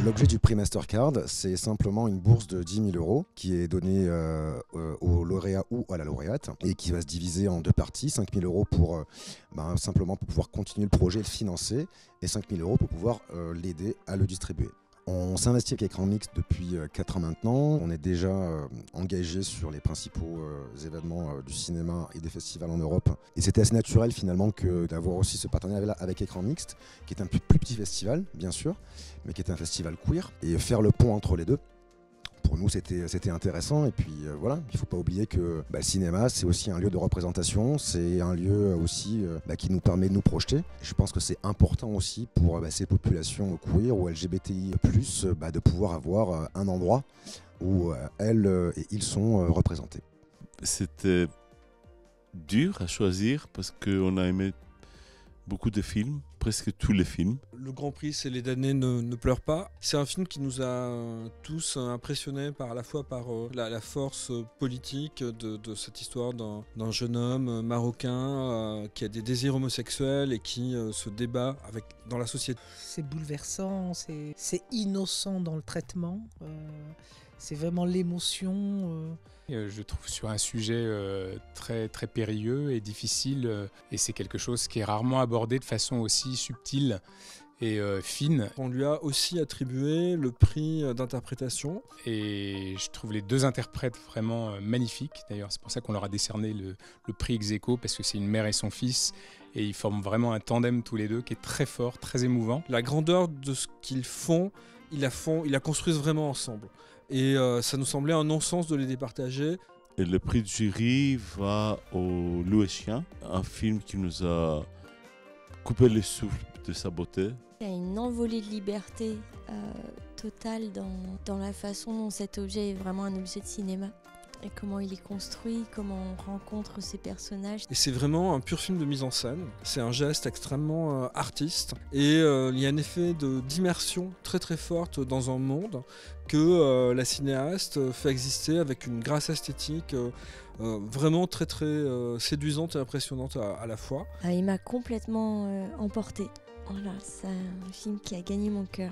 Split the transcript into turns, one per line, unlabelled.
L'objet du prix Mastercard, c'est simplement une bourse de 10 000 euros qui est donnée au lauréat ou à la lauréate et qui va se diviser en deux parties. 5 000 euros pour simplement pour pouvoir continuer le projet et le financer, et 5 000 euros pour pouvoir l'aider à le distribuer. On s'investit avec Écran Mixte depuis 4 ans maintenant. On est déjà engagé sur les principaux événements du cinéma et des festivals en Europe. Et c'était assez naturel finalement que d'avoir aussi ce partenariat avec Écran Mixte, qui est un plus petit festival, bien sûr, mais qui est un festival queer. Et faire le pont entre les deux, pour nous, c'était intéressant. Et puis voilà, il ne faut pas oublier que le cinéma, c'est aussi un lieu de représentation, c'est un lieu aussi qui nous permet de nous projeter. Et je pense que c'est important aussi pour ces populations queer ou LGBTI+, de pouvoir avoir un endroit où elles et ils sont représentés.
C'était dur à choisir parce qu'on a aimé beaucoup de films, presque tous les films.
Le Grand Prix, c'est Les damnés ne pleurent pas. C'est un film qui nous a tous impressionnés à la fois par la force politique de cette histoire d'un jeune homme marocain qui a des désirs homosexuels et qui se débat dans la société.
C'est bouleversant, c'est innocent dans le traitement, c'est vraiment l'émotion.
Je trouve sur un sujet très, très périlleux et difficile, et c'est quelque chose qui est rarement abordé de façon aussi subtile et fine.
On lui a aussi attribué le prix d'interprétation.
Et je trouve les deux interprètes vraiment magnifiques. D'ailleurs, c'est pour ça qu'on leur a décerné le prix ex-aequo, parce que c'est une mère et son fils, et ils forment vraiment un tandem tous les deux qui est très fort, très émouvant.
La grandeur de ce qu'ils font, ils la construisent vraiment ensemble. Et ça nous semblait un non-sens de les départager.
Et le prix du jury va au Loup et Chien, un film qui nous a coupé le souffle de sa beauté.
Il y a une envolée de liberté totale dans la façon dont cet objet est vraiment un objet de cinéma. Et comment il est construit, comment on rencontre ces personnages.
Et c'est vraiment un pur film de mise en scène. C'est un geste extrêmement artiste. Et il y a un effet d'immersion très très forte dans un monde que la cinéaste fait exister avec une grâce esthétique vraiment très très séduisante et impressionnante à la fois.
Il m'a complètement emportée. Voilà, c'est un film qui a gagné mon cœur.